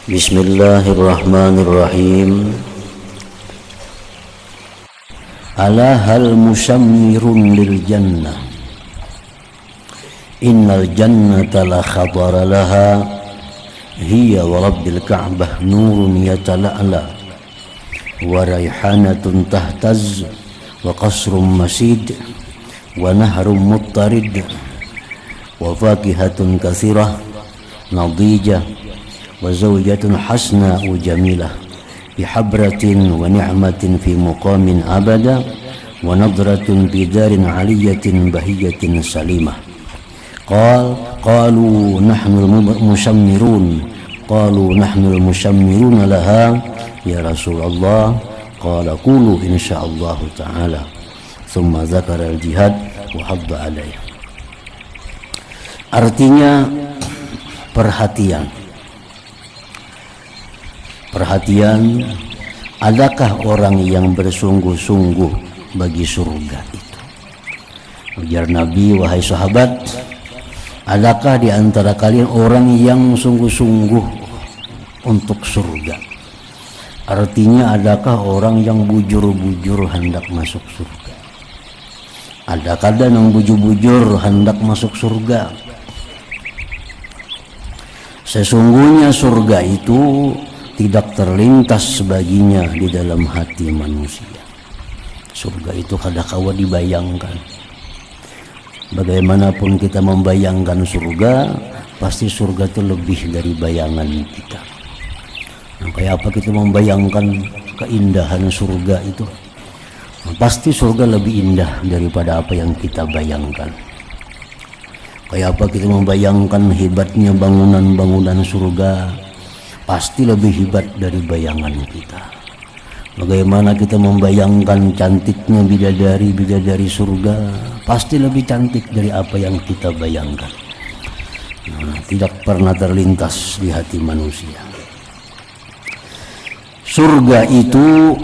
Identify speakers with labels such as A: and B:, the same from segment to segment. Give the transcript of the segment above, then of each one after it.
A: Bismillahirrahmanirrahim. Ala hal musammirun lil jannah, innal jannata la khabara laha, hiya wa rabbil ka'bah nurun yatala'la, wa rayhanatun tahtaz, wa qasrun masid, wa nahrun muttarid, wa fakihatun kathirah nadijah, wa zawjatun hasna'u jamilah bihabratin wa ni'matin fi muqamin abada, wa nadratun bidarin aliyatin bahiyatin salimah. Qalu nahnu al-musammirun laha ya Rasulullah. Qala qulu insyaallah ta'ala. Thumma dzakara al-jihad wa hadda alayh. Artinya perhatian, adakah orang yang bersungguh-sungguh bagi surga itu? Ujar Nabi, wahai sahabat, adakah di antara kalian orang yang sungguh-sungguh untuk surga? Artinya adakah orang yang bujur-bujur hendak masuk surga? Adakah yang bujur-bujur hendak masuk surga? Sesungguhnya surga itu tidak terlintas baginya di dalam hati manusia. Surga itu kadang-kala dibayangkan. Bagaimanapun kita membayangkan surga, pasti surga itu lebih dari bayangan kita. Nah, kayak apa kita membayangkan keindahan surga itu? Nah, pasti surga lebih indah daripada apa yang kita bayangkan. Kayak apa kita membayangkan hebatnya bangunan-bangunan surga, pasti lebih hebat dari bayangan kita. Bagaimana kita membayangkan cantiknya bidadari surga, pasti lebih cantik dari apa yang kita bayangkan. Nah, tidak pernah terlintas di hati manusia. Surga itu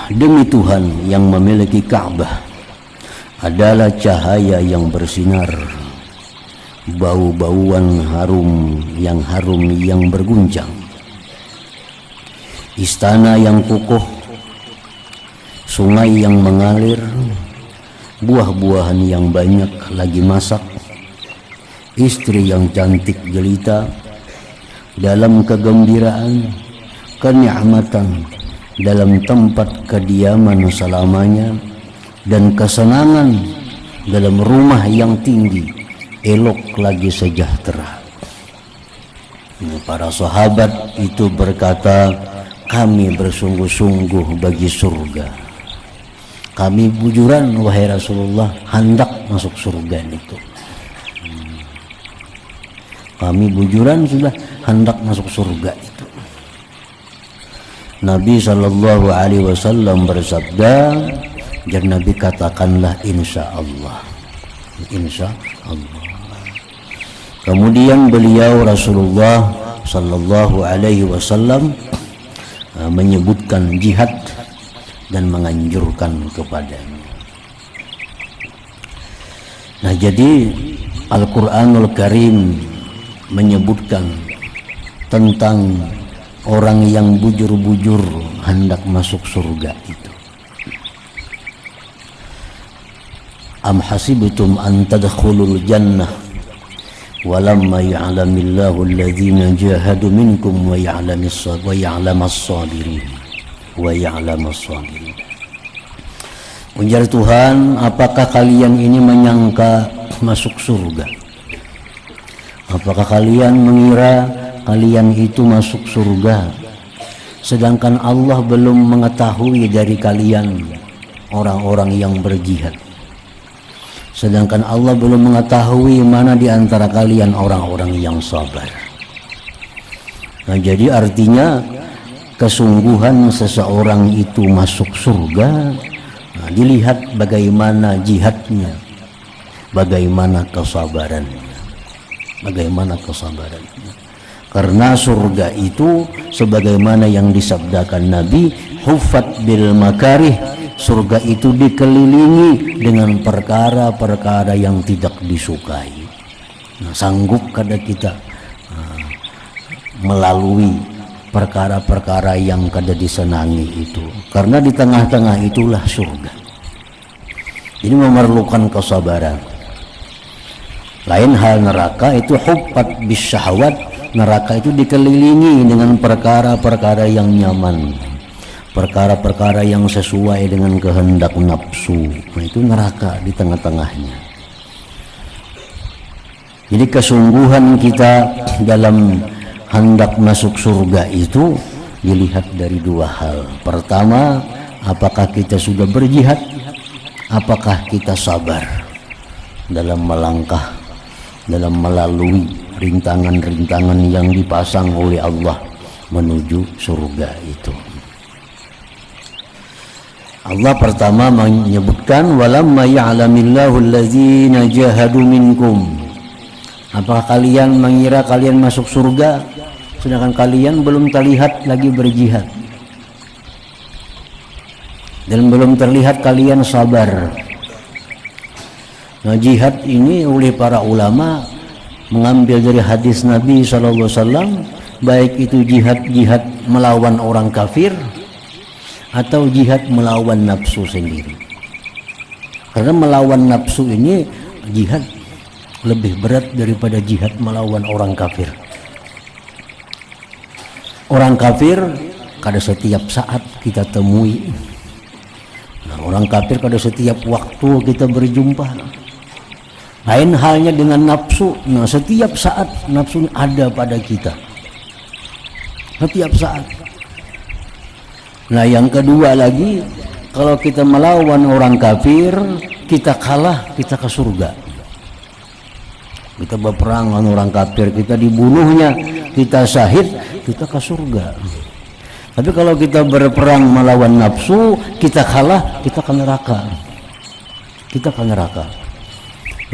A: demi Tuhan yang memiliki Ka'bah adalah cahaya yang bersinar, bau-bauan harum yang berguncang, istana yang kukuh, sungai yang mengalir, buah-buahan yang banyak lagi masak, istri yang cantik jelita, dalam kegembiraan, kenikmatan, dalam tempat kediaman selamanya, dan kesenangan dalam rumah yang tinggi, elok lagi sejahtera. Para sahabat itu berkata, kami bersungguh-sungguh bagi surga. Kami bujuran, wahai Rasulullah, hendak masuk surga itu. Kami bujuran sudah hendak masuk surga itu. Nabi SAW bersabda, dan Nabi katakanlah insya Allah. Insya Allah. Kemudian beliau Rasulullah SAW menyebutkan jihad dan menganjurkan kepadanya. Nah, jadi Al-Quranul Karim menyebutkan tentang orang yang bujur-bujur hendak masuk surga itu. Am hasibtum an tadkhulul jannah walamma ya'lamillahu alladhina jahadu minkum wa ya'lamas sabirin wa ya'lamas sabirin. Ujar Tuhan, apakah kalian ini menyangka masuk surga? Apakah kalian mengira kalian itu masuk surga, sedangkan Allah belum mengetahui dari kalian orang-orang yang berjihad? Sedangkan Allah belum mengetahui mana di antara kalian orang-orang yang sabar. Nah, jadi artinya kesungguhan seseorang itu masuk surga, nah, dilihat bagaimana jihadnya, bagaimana kesabarannya. Karena surga itu sebagaimana yang disabdakan Nabi, huffat bil makarih surga itu dikelilingi dengan perkara-perkara yang tidak disukai. Nah, sanggup kada kita melalui perkara-perkara yang kada disenangi itu, karena di tengah-tengah itulah surga. Jadi memerlukan kesabaran. Lain hal neraka itu huffat bisyahwat, neraka itu dikelilingi dengan perkara-perkara yang nyaman, perkara-perkara yang sesuai dengan kehendak nafsu. Nah, itu neraka di tengah-tengahnya. Jadi kesungguhan kita dalam hendak masuk surga itu dilihat dari dua hal. Pertama, apakah kita sudah berjihad, apakah kita sabar dalam melangkah, dalam melalui rintangan-rintangan yang dipasang oleh Allah menuju surga itu. Allah pertama menyebutkan walamma ya'lamillahu allazina jahadu minkum. Apakah kalian mengira kalian masuk surga sedangkan kalian belum terlihat lagi berjihad dan belum terlihat kalian sabar? Nah, jihad ini oleh para ulama mengambil dari hadis Nabi SAW, baik itu jihad melawan orang kafir atau jihad melawan nafsu sendiri. Karena melawan nafsu ini jihad lebih berat daripada jihad melawan orang kafir. Orang kafir kada setiap saat kita temui. Nah, orang kafir kada setiap waktu kita berjumpa. Lain halnya dengan nafsu. Nah, setiap saat nafsu ada pada kita. Setiap saat. Nah, yang kedua lagi, kalau kita melawan orang kafir, kita kalah, kita ke surga. Kita berperang dengan orang kafir, kita dibunuhnya, kita syahid, kita ke surga. Tapi kalau kita berperang melawan nafsu, kita kalah, kita ke neraka. Kita ke neraka.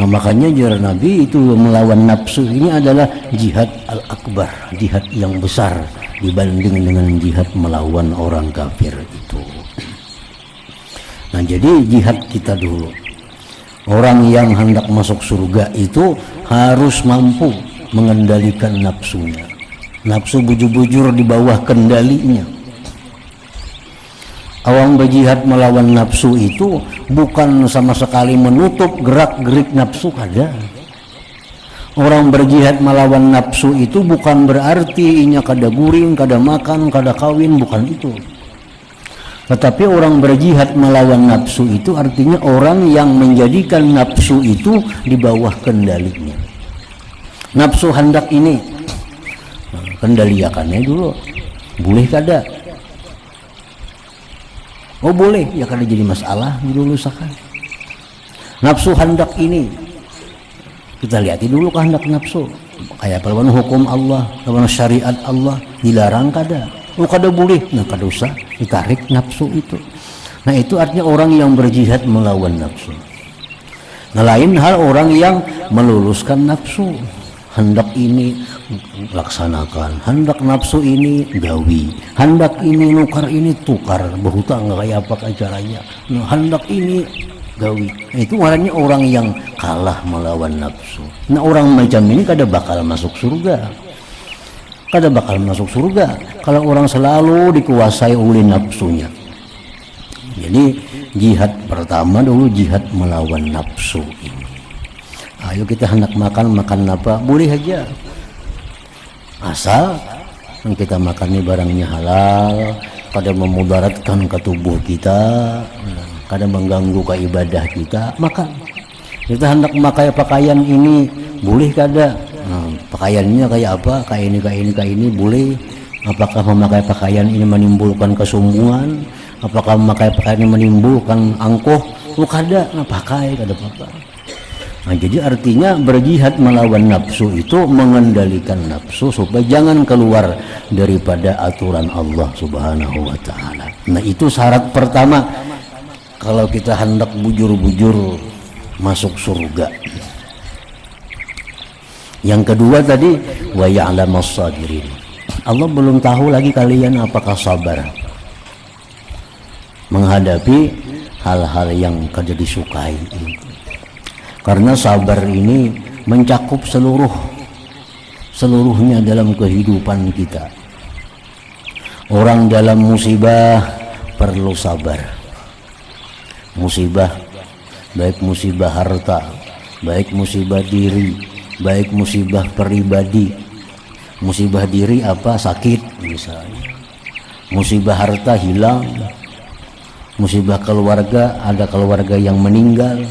A: Nah, makanya ajaran Nabi itu melawan nafsu ini adalah jihad al-akbar, jihad yang besar dibanding dengan jihad melawan orang kafir itu. Nah, jadi jihad kita dulu. Orang yang hendak masuk surga itu harus mampu mengendalikan nafsunya. Nafsu bujur-bujur di bawah kendalinya. Orang berjihad melawan nafsu itu bukan sama sekali menutup gerak-gerik nafsu, kada. Orang berjihad melawan nafsu itu bukan berarti inya kada guring, kada makan, kada kawin, bukan itu. Tetapi orang berjihad melawan nafsu itu artinya orang yang menjadikan nafsu itu di bawah kendalinya. Nafsu hendak ini, kendaliakannya dulu. Boleh kada? Oh boleh, ya kada jadi masalah dulu sakan. Nafsu hendak ini, kita lihat dulu kehendak nafsu. Kayak lawan hukum Allah, lawan syariat Allah, dilarang kada? Oh kada boleh, nah kada usah ditarik nafsu itu. Nah itu artinya orang yang berjihad melawan nafsu. Nah lain hal orang yang meluluskan nafsu, hendak ini laksanakan, hendak nafsu ini gawi, hendak ini nukar ini tukar, berhutang kayak apa caranya, nah, hendak ini gawi. Nah, itu orangnya orang yang kalah melawan nafsu. Nah orang macam ini kada bakal masuk surga. Kada bakal masuk surga kalau orang selalu dikuasai oleh nafsunya. Jadi jihad pertama dulu jihad melawan nafsu ini. Ayo kita hendak makan apa boleh aja, asal yang kita makan ini barangnya halal, kada memudaratkan ke tubuh kita, kada mengganggu ke ibadah kita, makan. Kita hendak memakai pakaian ini boleh kada? Nah, pakaiannya kayak apa? Kayak ini boleh. Apakah memakai pakaian ini menimbulkan kesombongan? Apakah memakai pakaian ini menimbulkan angkuh? Oh kada, nah, pakai kada apa-apa. Nah, jadi artinya berjihad melawan nafsu itu mengendalikan nafsu supaya jangan keluar daripada aturan Allah Subhanahu wa taala. Nah, itu syarat pertama kalau kita hendak bujur-bujur masuk surga. Yang kedua tadi wa ya'lamus sabirin. Allah belum tahu lagi kalian apakah sabar menghadapi hal-hal yang kada disukai. Karena sabar ini mencakup seluruhnya dalam kehidupan kita. Orang dalam musibah perlu sabar. Musibah, baik musibah harta, baik musibah diri, baik musibah pribadi. Musibah diri apa? Sakit misalnya. Musibah harta hilang. Musibah keluarga, ada keluarga yang meninggal.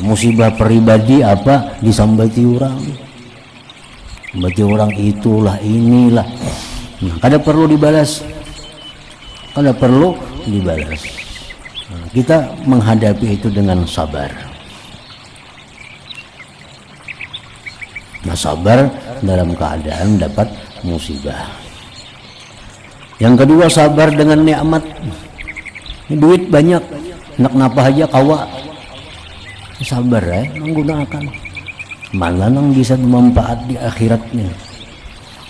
A: Musibah pribadi apa? Disambati orang. Sambati orang itulah inilah. Kada perlu dibalas. Kada perlu dibalas. Kita menghadapi itu dengan sabar. Nah, sabar dalam keadaan dapat musibah. Yang kedua, sabar dengan nikmat. Duit banyak, nak napa aja kawa. Sabar menggunakan. Mana nang bisa bermanfaat di akhiratnya.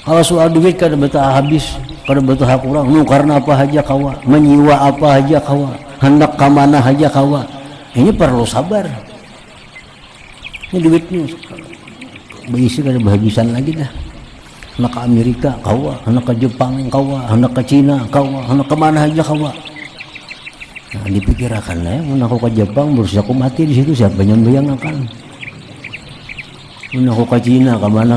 A: Kalau soal duit kada betah habis, kada betah kurang. Karena apa aja kawa, menyiwa apa aja kawa, hendak ke mana aja kawa. Ini perlu sabar. Ini duitnya berisi kada berhabisan lagi dah. Hendak ke Amerika kawa, hendak ke Jepang kawa, hendak ke Cina kawa, hendak ke mana aja kawa. Nah, dipikirkan mun aku ke Jepang berusaha aku mati di situ siapa yang bayangkan. Mun aku ke Cina ke mana.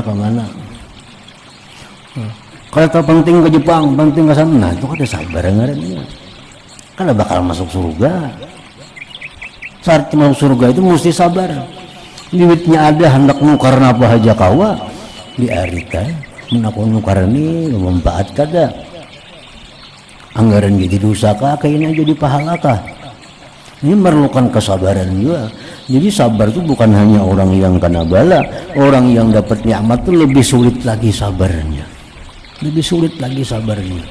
A: Kalau tak penting ke Jepang, penting ke sana, nah itu kada sabar ngarannya. Kada bakal masuk surga. Saat masuk surga itu mesti sabar. Duitnya ada hendak nukar apa aja kawa di arita. Mun aku nukar ini manfaat kada. Anggaran jadi dosa kah, kayaknya jadi pahala kah? Ini memerlukan kesabaran juga. Jadi sabar itu bukan hanya orang yang kena bala, orang yang dapat nikmat itu lebih sulit lagi sabarnya. Lebih sulit lagi sabarnya.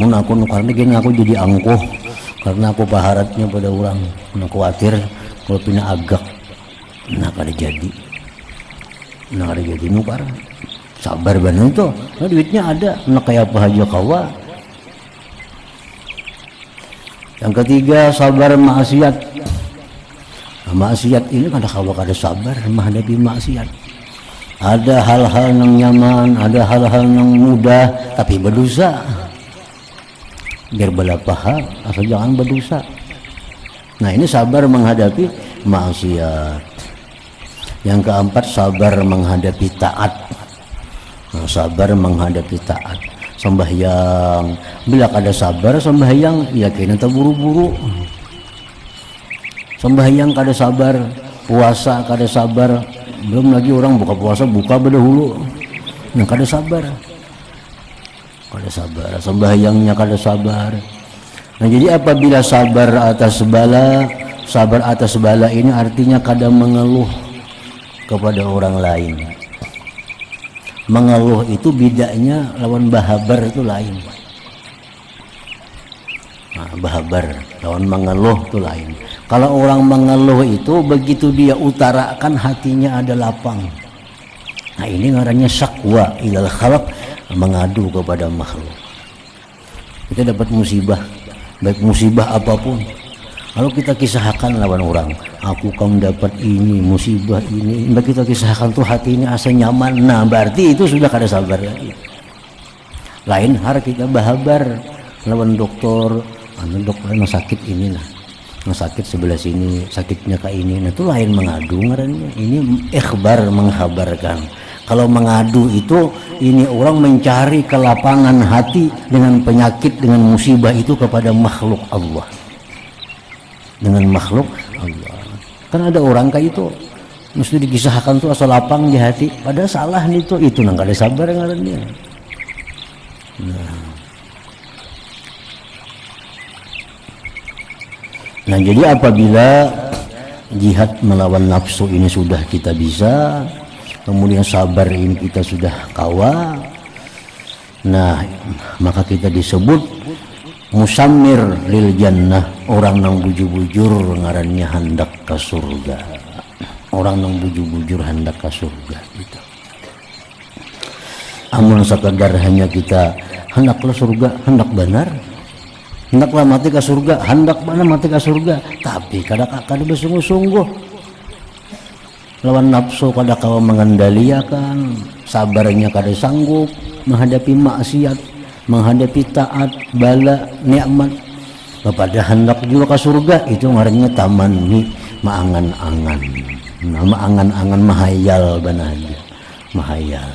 A: Mun aku nukarnya gini aku jadi angkuh karena aku paharatnya pada orang. Mun aku khawatir kalau pina agak, nah kada jadi. Nah kada jadi nukar. Sabar benar itu. Nah, duitnya ada, nak kayak apa aja kawa. Yang ketiga, sabar maksiat. Nah, maksiat ini kada kawa kada sabar menghadapi maksiat. Ada hal-hal yang nyaman, ada hal-hal yang mudah, tapi berdosa. Biar bala paha, asal jangan berdosa. Nah ini sabar menghadapi maksiat. Yang keempat, sabar menghadapi taat. Nah, sabar menghadapi taat. Sembahyang, bila kada sabar sembahyang, yakin atau buru-buru. Sembahyang kada sabar, puasa kada sabar, belum lagi orang buka puasa buka berdahulu. Nah kada sabar, sembahyangnya kada sabar. Nah jadi apabila sabar atas bala ini artinya kada mengeluh kepada orang lain. Mengeluh itu bedanya lawan bahabar itu lain. Nah, bahabar lawan mengeluh itu lain. Kalau orang mengeluh itu begitu dia utarakan hatinya ada lapang. Nah ini ngarannya syakwa ilal khalaq, mengadu kepada makhluk. Kita dapat musibah, baik musibah apapun. Kalau kita kisahkan lawan orang, aku kamu dapat ini musibah ini, mbak kita kisahkan tuh hatinya asa nyaman. Nah berarti itu sudah kada sabar lagi. Lain har kita bahabar lawan dokter, dokter yang sakit ini lah, yang sakit sebelah sini, sakitnya kayak ini. Nah itu lain mengadu ngarannya. Ini ikhbar, menghabarkan. Kalau mengadu itu ini orang mencari kelapangan hati dengan penyakit, dengan musibah itu kepada makhluk Allah. Dengan makhluk Allah. Kan ada orang kayak itu mesti dikisahkan tuh asal lapang di hati, padahal salah nih tuh, itu nang kada sabar ngarannya. Nah jadi apabila jihad melawan nafsu ini sudah kita bisa, kemudian sabar ini kita sudah kawa, nah maka kita disebut musammir lil jannah, orang nang bujur-bujur ngarannya hendak ke surga. Orang nang bujur-bujur hendak ke surga gitu. Amun sekadar hanya kita hendak ke surga, hendak benar, hendaklah mati ke surga, hendak mana mati ke surga, tapi kada bersungguh-sungguh lawan nafsu, kada kawa mengendalikan, sabarnya kada sanggup menghadapi maksiat, menghadapi taat, bala, nikmat, kepada hendak juga ke surga, itu ngarannya tamanni, maangan-angan. Nah, maangan-angan mahayal bananya, mahayal.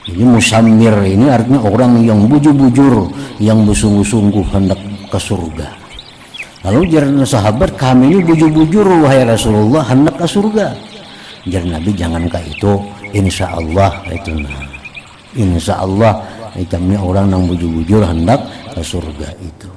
A: Jadi musamir ini artinya orang yang bujur-bujur, yang bersungguh-sungguh hendak ke surga. Lalu jarana sahabat, kami ini bujur-bujur wahai Rasulullah hendak ke surga. Jar Nabi, jangankah itu, insya Allah itu, nah, insya Allah kami orang yang bujur-bujur hendak ke surga itu.